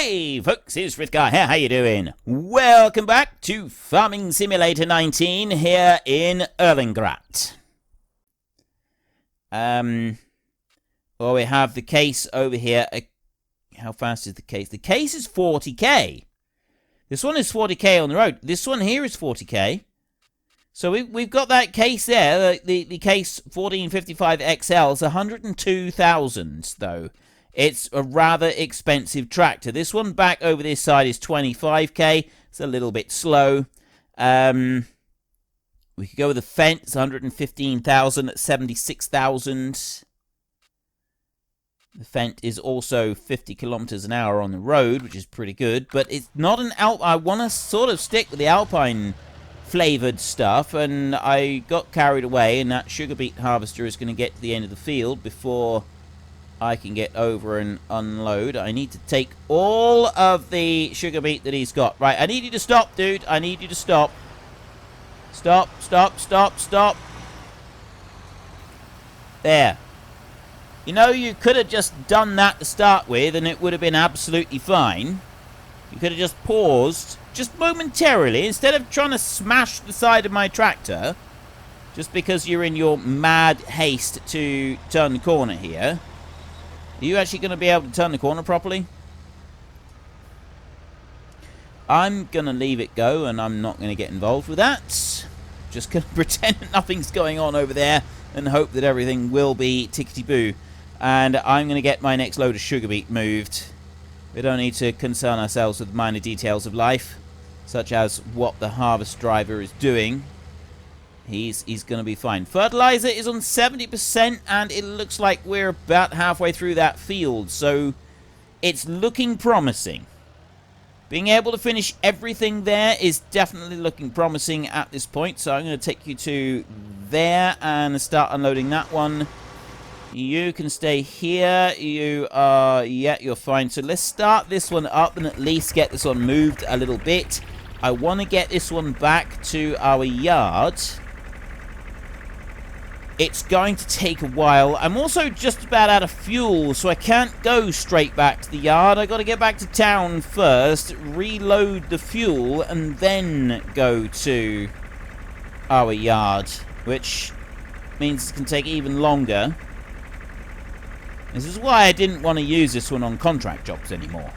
Hey folks, it's Frithgar here, how you doing? Welcome back to Farming Simulator 19 here in Erlengrat. Well, we have the case over here. How fast is the case? The case is 40k. This one is 40k on the road. This one here is 40k. So we've got that case there. The case 1455 XL is 102,000 though. It's a rather expensive tractor. This one back over this side is 25k. It's a little bit slow. We could go with the fence, 115,000 at 76,000. The Fent is also 50 kilometers an hour on the road, which is pretty good. But it's not an I want to sort of stick with the Alpine flavored stuff, and I got carried away, and that sugar beet harvester is going to get to the end of the field before I can get over and unload. I need to take all of the sugar beet that he's got. Right, I need you to stop, dude. I need you to stop. Stop, stop, stop, stop. There. You know, you could have just done that to start with, and it would have been absolutely fine. You could have just paused, just momentarily, instead of trying to smash the side of my tractor, just because you're in your mad haste to turn the corner here. Are you actually going to be able to turn the corner properly? I'm going to leave it go, and I'm not going to get involved with that. Just going to pretend that nothing's going on over there and hope that everything will be tickety-boo. And I'm going to get my next load of sugar beet moved. We don't need to concern ourselves with minor details of life, such as what the harvest driver is doing. He's going to be fine. Fertilizer is on 70%, and it looks like we're about halfway through that field, so it's looking promising. Being able to finish everything there is definitely looking promising at this point, so I'm going to take you to there and start unloading that one. You can stay here. You are, yeah, you're fine. So let's start this one up and at least get this one moved a little bit. I want to get this one back to our yard. It's going to take a while. I'm also just about out of fuel, so I can't go straight back to the yard. I got to get back to town first, reload the fuel, and then go to our yard, which means it can take even longer. This is why I didn't want to use this one on contract jobs anymore.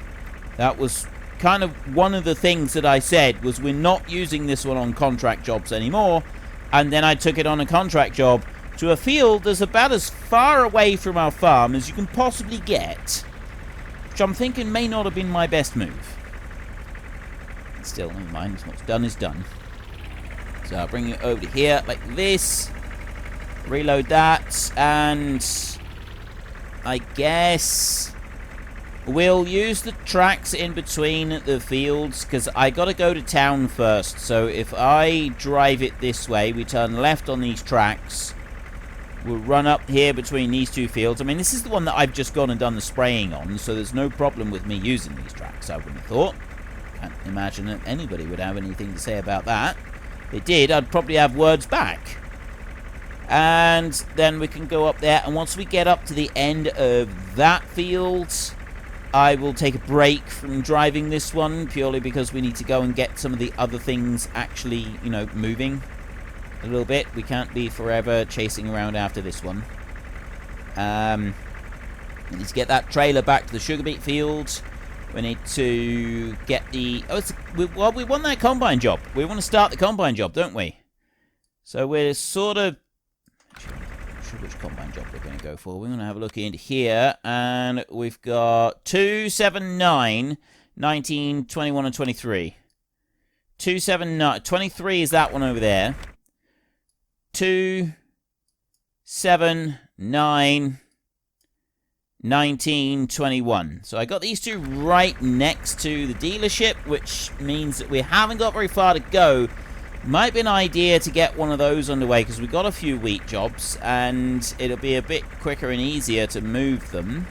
That was kind of one of the things that I said, was we're not using this one on contract jobs anymore, and then I took it on a contract job to a field that's about as far away from our farm as you can possibly get, which I'm thinking may not have been my best move. Still, never mind, what's done is done. So I'll bring it over to here like this, reload that, and I guess we'll use the tracks in between the fields, because I gotta go to town first. So if I drive it this way, we turn left on these tracks. We'll run up here between these two fields. I mean, this is the one that I've just gone and done the spraying on, so there's no problem with me using these tracks, I wouldn't have thought. Can't imagine that anybody would have anything to say about that. If they did, I'd probably have words back. And then we can go up there, and once we get up to the end of that field, I will take a break from driving this one, purely because we need to go and get some of the other things actually, you know, moving a little bit. We can't be forever chasing around after this one. We need to get that trailer back to the sugar beet field. We need to get the... well, we want that combine job. We want to start the combine job, don't we? So we're sort of... I'm not sure which combine job we're going to go for. We're going to have a look into here, and we've got 279, 19, 21, and 23. 279... 23 is that one over there. 2, 7, 9, 19, 21. So I got these two right next to the dealership, which means that we haven't got very far to go. Might be an idea to get one of those underway, because we've got a few wheat jobs, and it'll be a bit quicker and easier to move them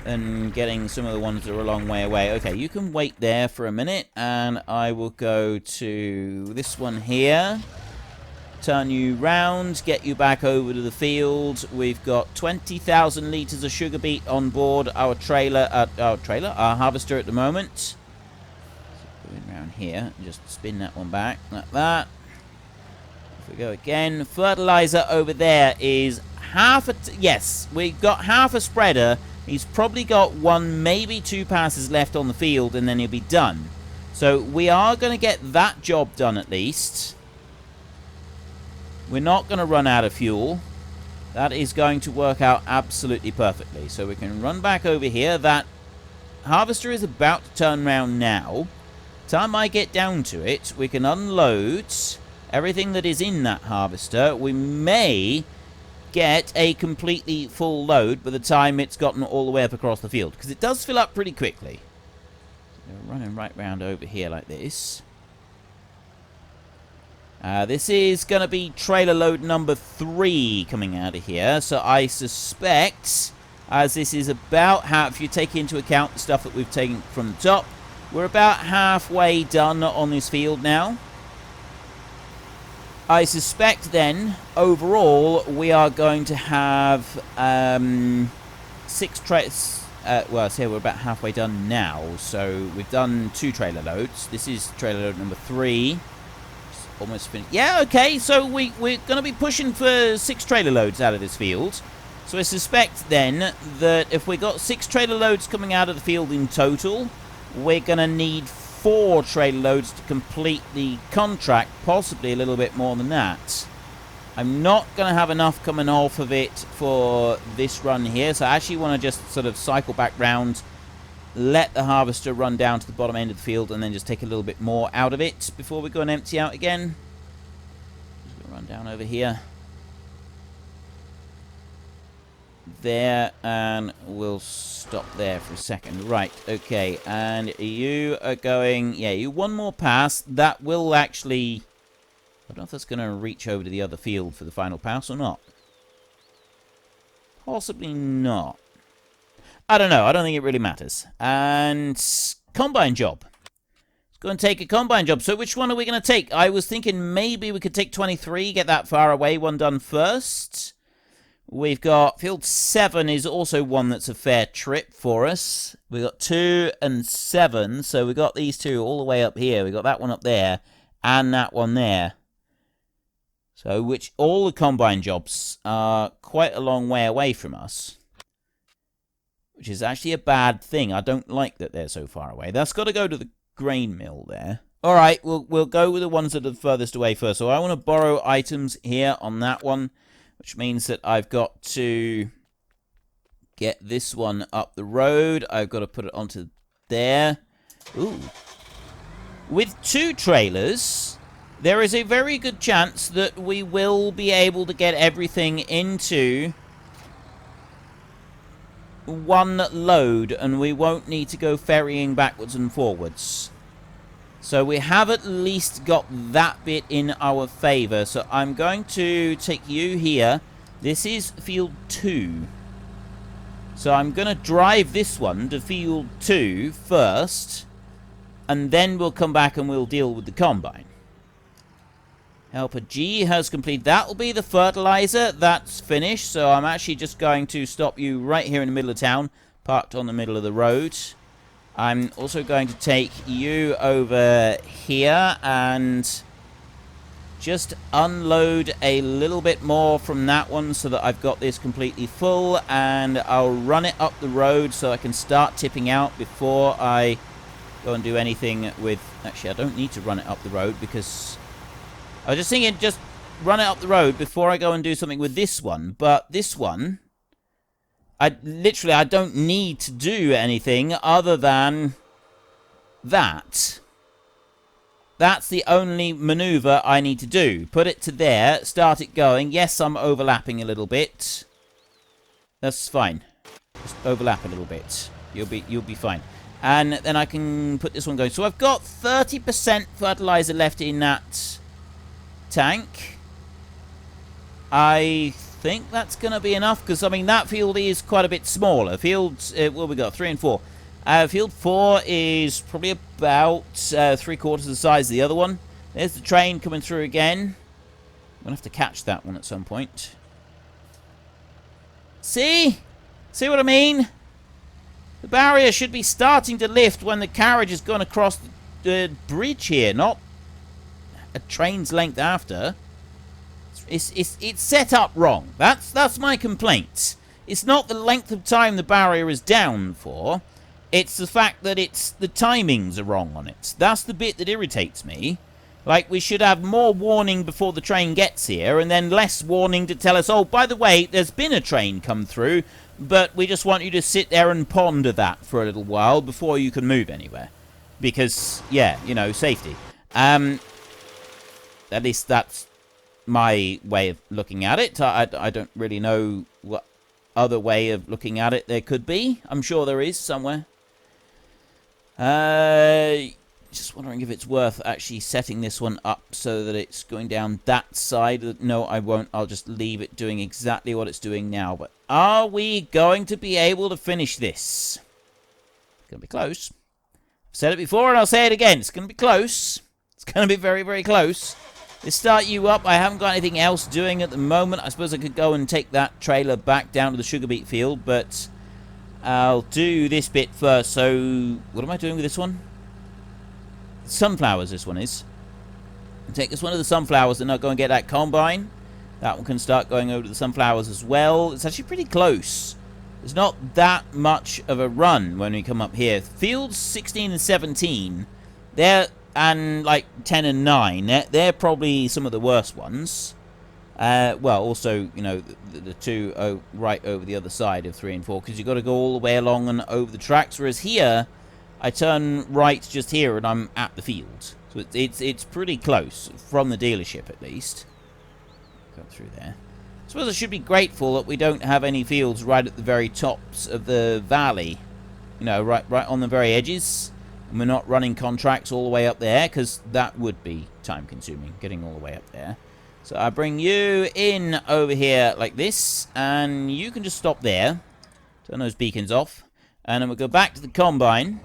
than getting some of the ones that are a long way away. Okay, you can wait there for a minute, and I will go to this one here. turn you round, get you back over to the field. We've got 20,000 litres of sugar beet on board our our harvester at the moment. So going around here, just spin that one back like that. If we go again, fertilizer over there is half a... yes, we've got half a spreader. He's probably got 1, maybe 2 passes left on the field, and then he'll be done. So we are going to get that job done at least. We're not going to run out of fuel. That is going to work out absolutely perfectly. So we can run back over here. That harvester is about to turn around now. Time I get down to it, we can unload everything that is in that harvester. We may get a completely full load by the time it's gotten all the way up across the field, because it does fill up pretty quickly. So we're running right round over here like this. This is going to be trailer load number 3 coming out of here. So I suspect, as this is about half, if you take into account the stuff that we've taken from the top, we're about halfway done on this field now. I suspect then, overall, we are going to have 6 trailers. Well, so we're about halfway done now. So we've done 2 trailer loads. This is trailer load number 3. Almost finished. Yeah, okay, so we're going to be pushing for 6 trailer loads out of this field. So I suspect then that if we got 6 trailer loads coming out of the field in total, we're going to need 4 trailer loads to complete the contract, possibly a little bit more than that. I'm not going to have enough coming off of it for this run here, so I actually want to just sort of cycle back round, let the harvester run down to the bottom end of the field, and then just take a little bit more out of it before we go and empty out again. Just gonna run down over here. There, and we'll stop there for a second. Right, okay, and you are going... yeah, you 1 more pass. That will actually... I don't know if that's going to reach over to the other field for the final pass or not. Possibly not. I don't know. I don't think it really matters. And combine job. Let's go and take a combine job. So which one are we going to take? I was thinking maybe we could take 23, get that far away, one done first. We've got field 7 is also one that's a fair trip for us. We've got 2 and 7, so we've got these 2 all the way up here. We've got that one up there and that one there. So which all the combine jobs are quite a long way away from us. Which is actually a bad thing. I don't like that they're so far away. That's got to go to the grain mill there. Alright, we'll go with the ones that are furthest away first. So I want to borrow items here on that one, which means that I've got to get this one up the road. I've got to put it onto there. Ooh. With 2 trailers, there is a very good chance that we will be able to get everything into 1 load, and we won't need to go ferrying backwards and forwards. So we have at least got that bit in our favour. So I'm going to take you here. This is field 2. So I'm going to drive this one to field 2 first, and then we'll come back and we'll deal with the combine. Helper G has completed. That will be the fertilizer. That's finished. So I'm actually just going to stop you right here in the middle of town, parked on the middle of the road. I'm also going to take you over here and just unload a little bit more from that one so that I've got this completely full, and I'll run it up the road so I can start tipping out before I go and do anything with... actually, I don't need to run it up the road because... I was just thinking just run it up the road before I go and do something with this one, but this one... I don't need to do anything other than that. That's the only maneuver I need to do. Put it to there, start it going. Yes, I'm overlapping a little bit. That's fine. Just overlap a little bit. You'll be fine. And then I can put this one going. So I've got 30% fertilizer left in that tank. I think that's going to be enough, because, I mean, that field is quite a bit smaller. Fields, well, we got 3 and 4. Field 4 is probably about 3/4 the size of the other one. There's the train coming through again. gonna have to catch that one at some point. See? See what I mean? The barrier should be starting to lift when the carriage has gone across the bridge here, not a train's length after. It's set up wrong. That's my complaint. It's not the length of time the barrier is down for. It's the fact that the timings are wrong on it. That's the bit that irritates me. Like, we should have more warning before the train gets here, and then less warning to tell us, oh, by the way, there's been a train come through, but we just want you to sit there and ponder that for a little while before you can move anywhere. Because, yeah, you know, safety. At least that's my way of looking at it. I don't really know what other way of looking at it there could be. I'm sure there is somewhere. Just wondering if it's worth actually setting this one up so that it's going down that side. No, I won't. I'll just leave it doing exactly what it's doing now. But are we going to be able to finish this? It's going to be close. I've said it before and I'll say it again. It's going to be close. It's going to be very, very close. Let's start you up. I haven't got anything else doing at the moment. I suppose I could go and take that trailer back down to the sugar beet field, but I'll do this bit first. So, what am I doing with this one? Sunflowers, this one is. I'll take this one to the sunflowers and I'll go and get that combine. That one can start going over to the sunflowers as well. It's actually pretty close. There's not that much of a run when we come up here. Fields 16 and 17, and like 10 and 9, they're probably some of the worst ones. Well, also, you know, the two right over the other side of 3 and 4, because you've got to go all the way along and over the tracks, whereas here, I turn right just here and I'm at the field. So it's pretty close, from the dealership at least. Go through there. I suppose I should be grateful that we don't have any fields right at the very tops of the valley. You know, right on the very edges. And we're not running contracts all the way up there, because that would be time consuming, getting all the way up there. So I bring you in over here like this, and you can just stop there. Turn those beacons off. And then we'll go back to the combine.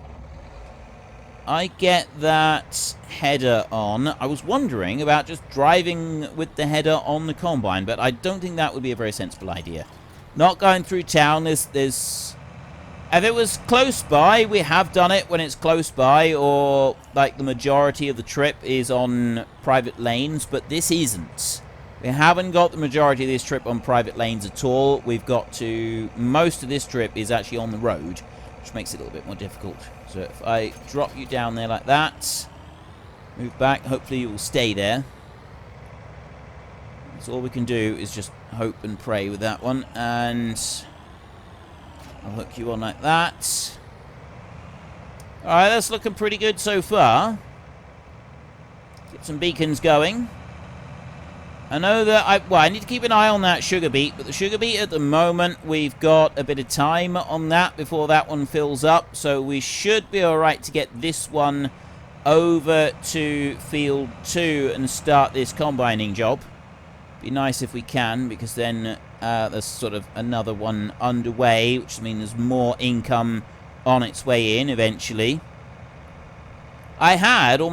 I get that header on. I was wondering about just driving with the header on the combine, but I don't think that would be a very sensible idea. Not going through town. There's if it was close by, we have done it when it's close by, or like the majority of the trip is on private lanes, but this isn't. We haven't got the majority of this trip on private lanes at all. We've got to... Most of this trip is actually on the road, which makes it a little bit more difficult. So if I drop you down there like that, move back, hopefully you will stay there. So all we can do is just hope and pray with that one, and I'll hook you on like that. Alright, that's looking pretty good so far. Get some beacons going. I know that I need to keep an eye on that sugar beet, but the sugar beet at the moment, we've got a bit of time on that before that one fills up, so we should be alright to get this one over to field 2 and start this combining job. Be nice if we can, because then there's sort of another one underway, which means there's more income on its way in eventually. I had more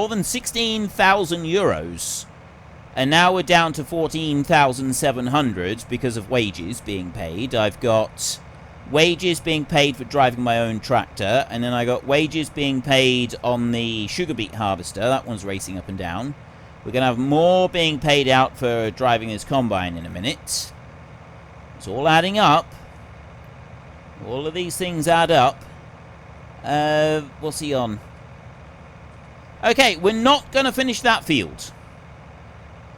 than 16,000 euros. And now we're down to 14,700 because of wages being paid. I've got wages being paid for driving my own tractor, and then I got wages being paid on the sugar beet harvester. That one's racing up and down. We're going to have more being paid out for driving this combine in a minute. It's all adding up. All of these things add up. What's he on? Okay, we're not going to finish that field.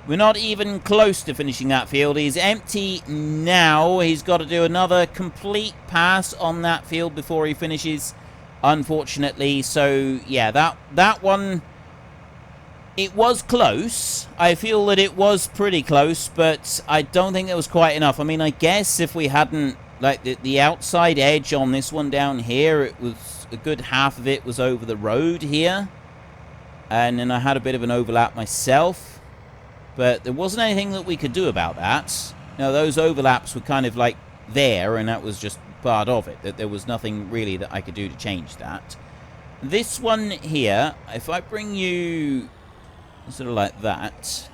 We're not even close to finishing that field. He's empty now. He's got to do another complete pass on that field before he finishes, unfortunately. So, yeah, that one, it was close. I feel that it was pretty close, but I don't think it was quite enough. I mean, I guess if we hadn't, like, the outside edge on this one down here, it was... A good half of it was over the road here, and then I had a bit of an overlap myself, but there wasn't anything that we could do about that. Now, those overlaps were kind of like there, and that was just part of it, that there was nothing really that I could do to change that. This one here, if I bring you Sort of like that.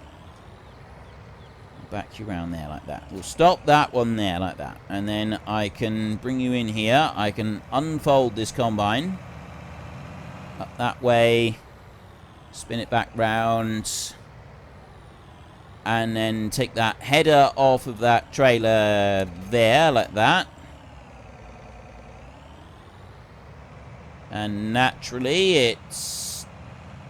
Back you around there like that. We'll stop that one there like that. And then I can bring you in here. I can unfold this combine. Up that way. Spin it back round. And then take that header off of that trailer there like that. And naturally it's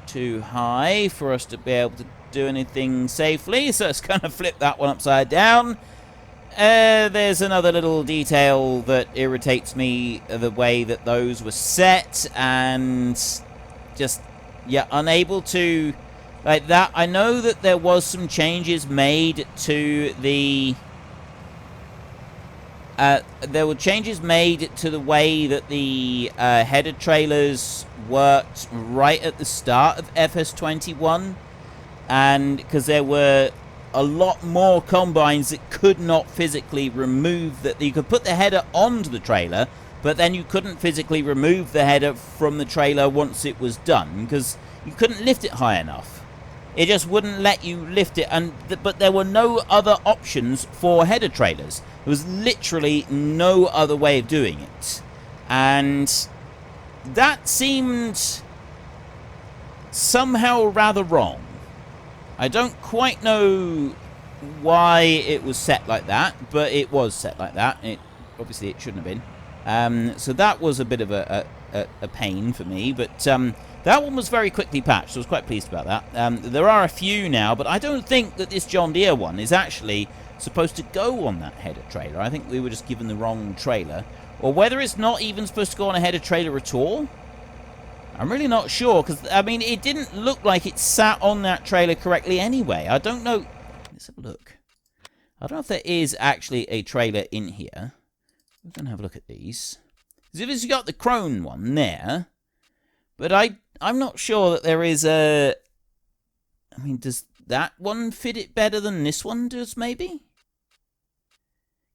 too high for us to be able to do anything safely, so let's kind of flip that one upside down. There's another little detail that irritates me, the way that those were set, and just, yeah, unable to, like that. I know that there was some changes made to the there were changes made to the way that the header trailers worked right at the start of FS21. And because there were a lot more combines that could not physically remove that. You could put the header onto the trailer, but then you couldn't physically remove the header from the trailer once it was done, because you couldn't lift it high enough. It just wouldn't let you lift it, but there were no other options for header trailers. There was literally no other way of doing it. And that seemed somehow rather wrong. I don't quite know why it was set like that, but it was set like that. Obviously, it shouldn't have been. So that was a bit of a pain for me, but that one was very quickly patched, so I was quite pleased about that. There are a few now, but I don't think that this John Deere one is actually supposed to go on that header trailer. I think we were just given the wrong trailer, or whether it's not even supposed to go on a header trailer at all. I'm really not sure, because, I mean, it didn't look like it sat on that trailer correctly anyway. I don't know. Let's have a look. I don't know if there is actually a trailer in here. We're going to have a look at these. Because it's got the Crone one there, but I'm not sure that there is a... I mean, does that one fit it better than this one does, maybe?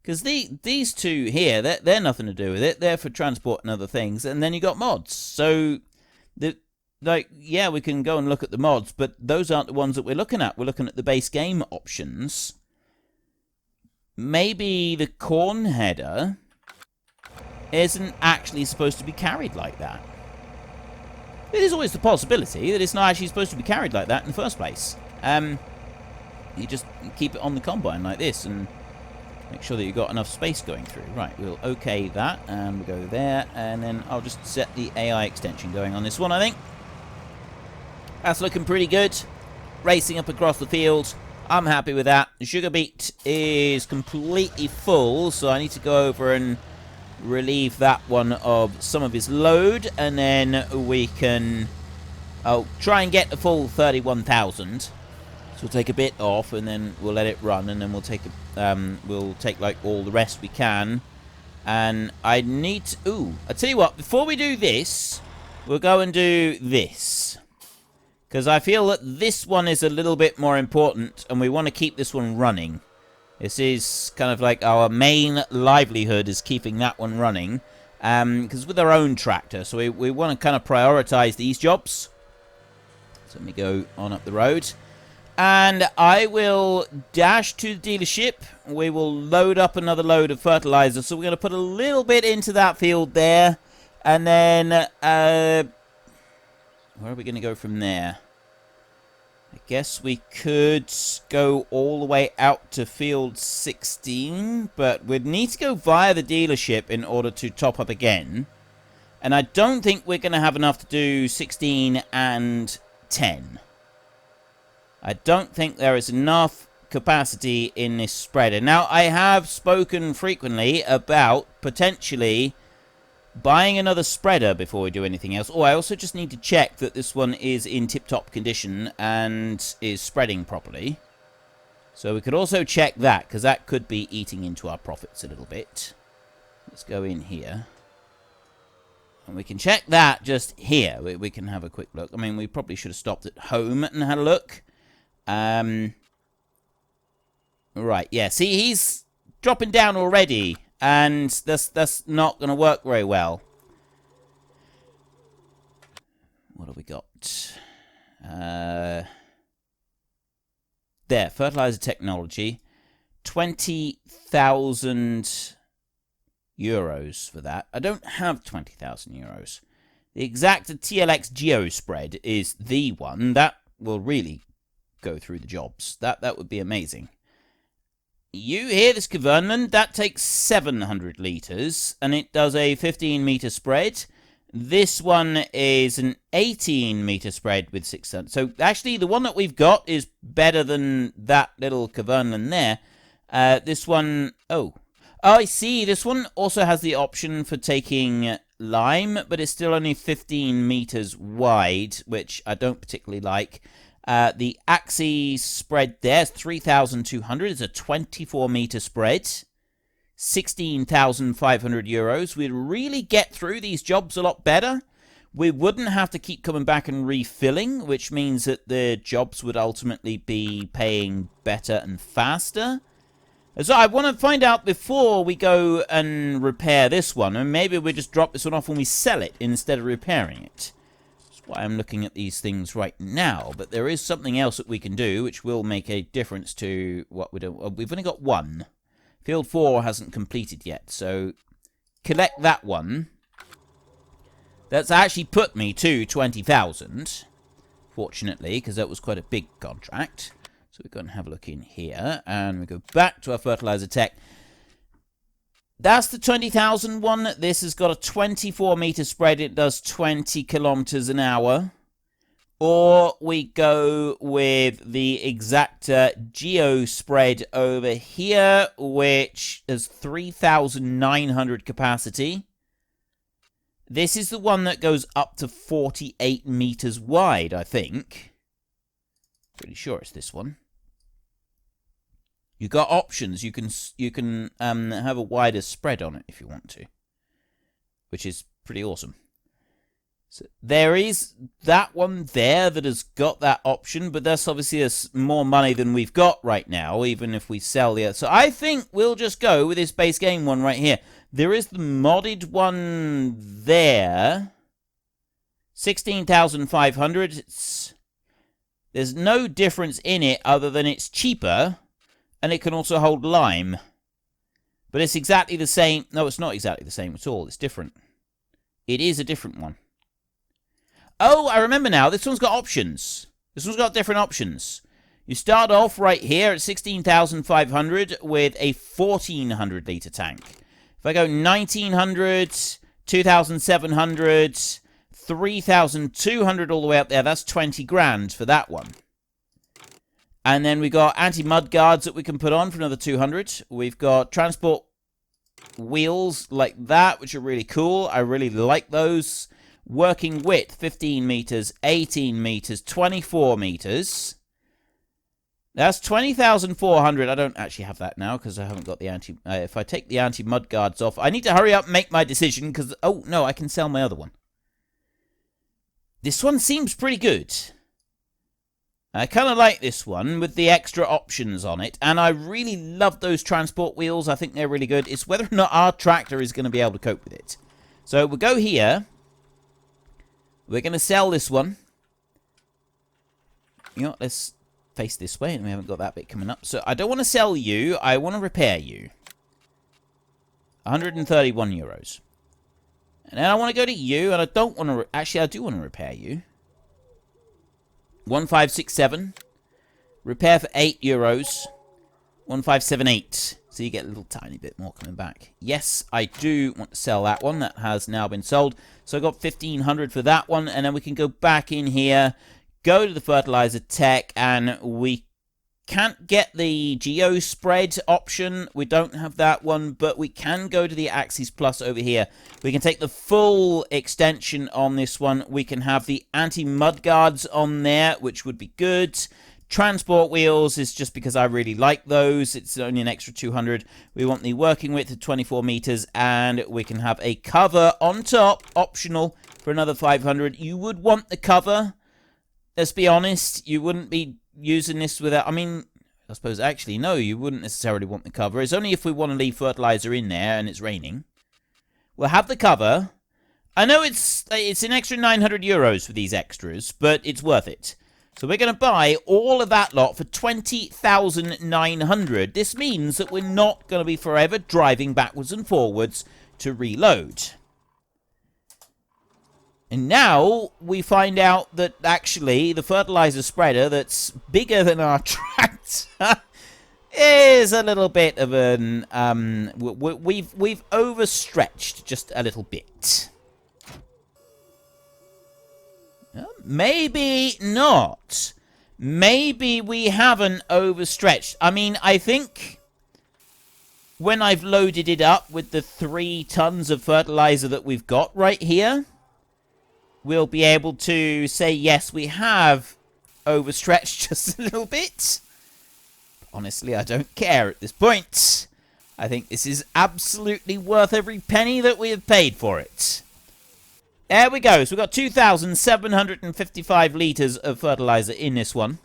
Because these two here, they're nothing to do with it. They're for transport and other things. And then you got mods. So... yeah, we can go and look at the mods, but those aren't the ones that we're looking at. We're looking at the base game options. Maybe the corn header isn't actually supposed to be carried like that. It is always the possibility that it's not actually supposed to be carried like that in the first place. You just keep it on the combine like this and make sure that you've got enough space going through. Right, we'll OK that, and we'll go there, and then I'll just set the AI extension going on this one, I think. That's looking pretty good. Racing up across the field. I'm happy with that. The sugar beet is completely full, so I need to go over and relieve that one of some of his load, and then we can... I'll try and get the full 31,000. So we'll take a bit off, and then we'll let it run, and then we'll take like all the rest we can. And I need to... Ooh, I tell you what, before we do this, we'll go and do this. Because I feel that this one is a little bit more important, and we want to keep this one running. This is kind of like our main livelihood, is keeping that one running. Because with our own tractor, so we want to kind of prioritize these jobs. So let me go on up the road. And I will dash to the dealership. We will load up another load of fertilizer. So we're going to put a little bit into that field there. And then, where are we going to go from there? I guess we could go all the way out to field 16. But we'd need to go via the dealership in order to top up again. And I don't think we're going to have enough to do 16 and 10. I don't think there is enough capacity in this spreader. Now, I have spoken frequently about potentially buying another spreader before we do anything else. Oh, I also just need to check that this one is in tip-top condition and is spreading properly. So we could also check that, because that could be eating into our profits a little bit. Let's go in here. And we can check that just here. We can have a quick look. I mean, we probably should have stopped at home and had a look. Right, yeah, see, he's dropping down already, and that's not going to work very well. What have we got? there, fertilizer technology, 20,000 euros for that. I don't have 20,000 euros. The Exacta TLX Geo spread is the one that will really go through the jobs. That would be amazing. You hear this Kverneland? That takes 700 litres, and it does a 15-metre spread. This one is an 18-metre spread with 600. So actually, the one that we've got is better than that little Kverneland there. This one, oh, I see. This one also has the option for taking lime, but it's still only 15 metres wide, which I don't particularly like. The axis spread there is 3,200. It's a 24-metre spread. 16,500 euros. We'd really get through these jobs a lot better. We wouldn't have to keep coming back and refilling, which means that the jobs would ultimately be paying better and faster. So I want to find out before we go and repair this one, and maybe we just drop this one off when we sell it instead of repairing it. That's why I'm looking at these things right now. But there is something else that we can do, which will make a difference to what we do. We've only got one. Field 4 hasn't completed yet, so collect that one. That's actually put me to 20,000, fortunately, because that was quite a big contract. So we're going to have a look in here, and we go back to our fertilizer tech. That's the 20,000 one. This has got a 24-metre spread. It does 20 kilometers an hour. Or we go with the Exacta Geo spread over here, which has 3,900 capacity. This is the one that goes up to 48 meters wide, I think. Pretty sure it's this one. You got options. You can have a wider spread on it if you want to, which is pretty awesome. So there is that one there that has got that option, but that's obviously more money than we've got right now, even if we sell the other. So I think we'll just go with this base game one right here. There is the modded one there. 16,500. There's no difference in it other than it's cheaper, and it can also hold lime. But it's exactly the same. No, it's not exactly the same at all. It's different. It is a different one. Oh, I remember now. This one's got options. This one's got different options. You start off right here at 16,500 with a 1,400 litre tank. If I go 1,900, 2,700, 3,200 all the way up there, that's 20 grand for that one. And then we got anti-mud guards that we can put on for another 200. We've got transport wheels like that, which are really cool. I really like those. Working width, 15 meters, 18 meters, 24 meters. That's 20,400. I don't actually have that now because I haven't got the anti... if I take the anti-mud guards off... I need to hurry up and make my decision because... Oh, no, I can sell my other one. This one seems pretty good. I kind of like this one with the extra options on it. And I really love those transport wheels. I think they're really good. It's whether or not our tractor is going to be able to cope with it. So we'll go here. We're going to sell this one. You know what, let's face this way, and we haven't got that bit coming up. So I don't want to sell you, I want to repair you. 131 euros. And then I want to go to you, and I don't want to... Actually, I do want to repair you. 1567. Repair for 8 euros. 1578. So you get a little tiny bit more coming back. Yes, I do want to sell that one. That has now been sold. So I got 1,500 for that one. And then we can go back in here, go to the fertilizer tech, and we can't get the Geo spread option. We don't have that one, but we can go to the Axis Plus over here. We can take the full extension on this one. We can have the anti-mud guards on there, which would be good. Transport wheels is just because I really like those. It's only an extra 200. We want the working width of 24 meters, and we can have a cover on top, optional, for another 500. You would want the cover. Let's be honest. You wouldn't be using this without... I mean, I suppose actually, no, you wouldn't necessarily want the cover. It's only if we want to leave fertilizer in there and it's raining. We'll have the cover. I know it's an extra 900 euros for these extras, but it's worth it. So we're going to buy all of that lot for 20,900. This means that we're not going to be forever driving backwards and forwards to reload. And now we find out that actually the fertilizer spreader that's bigger than our tractor is a little bit of an... we've overstretched just a little bit. Maybe not. Maybe we haven't overstretched. I mean, I think when I've loaded it up with the 3 tons of fertilizer that we've got right here, we'll be able to say, yes, we have overstretched just a little bit. Honestly, I don't care at this point. I think this is absolutely worth every penny that we have paid for it. There we go. So we've got 2,755 litres of fertilizer in this one.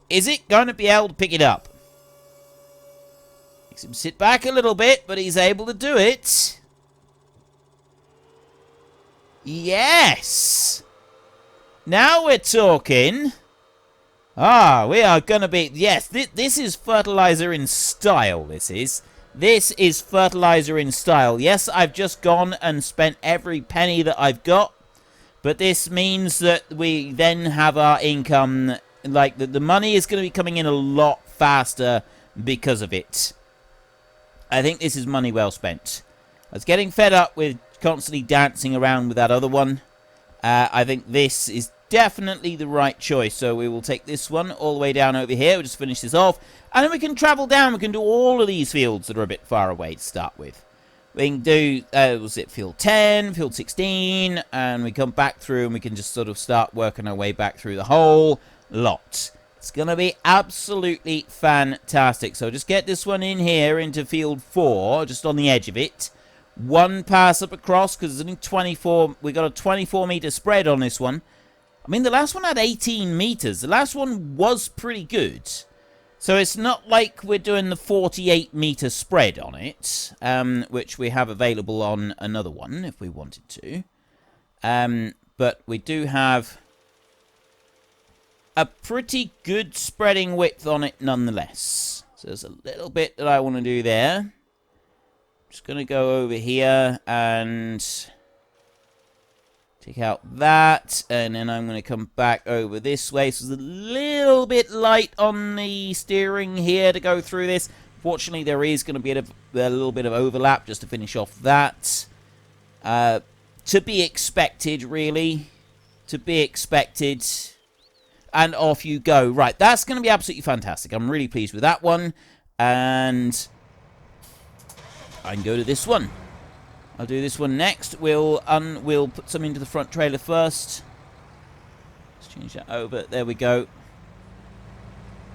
Is it going to be able to pick it up? Makes him sit back a little bit, but he's able to do it. Yes! Now we're talking. We are going to be... Yes, this is fertilizer in style, this is. This is fertilizer in style. Yes, I've just gone and spent every penny that I've got. But this means that we then have our income... Like, the money is going to be coming in a lot faster because of it. I think this is money well spent. I was getting fed up with constantly dancing around with that other one. I think this is definitely the right choice. So we will take this one all the way down over here. We'll just finish this off. And then we can travel down. We can do all of these fields that are a bit far away to start with. We can do, was it field 10, field 16, and we come back through and we can just sort of start working our way back through the whole lot. It's going to be absolutely fantastic. So just get this one in here into field 4, just on the edge of it. One pass up across, because there's only 24, we got a 24 meter spread on this one. I mean, the last one had 18 meters. The last one was pretty good. So it's not like we're doing the 48 meter spread on it, which we have available on another one if we wanted to. But we do have a pretty good spreading width on it nonetheless. So there's a little bit that I want to do there. Just going to go over here and take out that, and then I'm going to come back over this way. So it's a little bit light on the steering here to go through this. Fortunately, there is going to be a little bit of overlap just to finish off that. To be expected, really. To be expected. And off you go. Right, that's going to be absolutely fantastic. I'm really pleased with that one. And I can go to this one. I'll do this one next. We'll put some into the front trailer first. Let's change that over. There we go.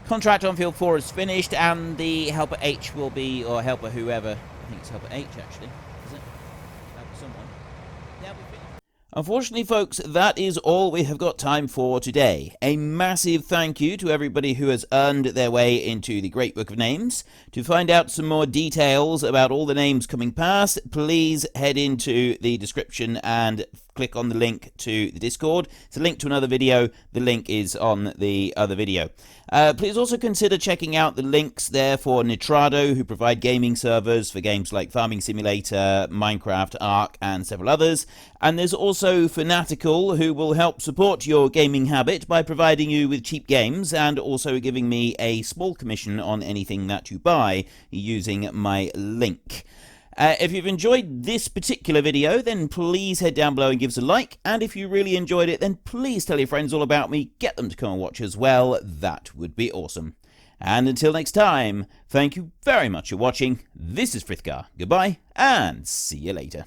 Contract on field 4 is finished, and the helper H will be, or helper whoever. I think it's helper H actually. Is it? Helper someone. Yeah, we're finished. Unfortunately, folks, that is all we have got time for today. A massive thank you to everybody who has earned their way into the Great Book of Names. To find out some more details about all the names coming past, please head into the description and click on the link to the Discord. It's a link to another video. The link is on the other video. Please also consider checking out the links there for Nitrado, who provide gaming servers for games like Farming Simulator, Minecraft, Ark, and several others. And there's also Fanatical, who will help support your gaming habit by providing you with cheap games and also giving me a small commission on anything that you buy using my link. If you've enjoyed this particular video, then please head down below and give us a like. And if you really enjoyed it, then please tell your friends all about me. Get them to come and watch as well. That would be awesome. And until next time, thank you very much for watching. This is Frithgar. Goodbye, and see you later.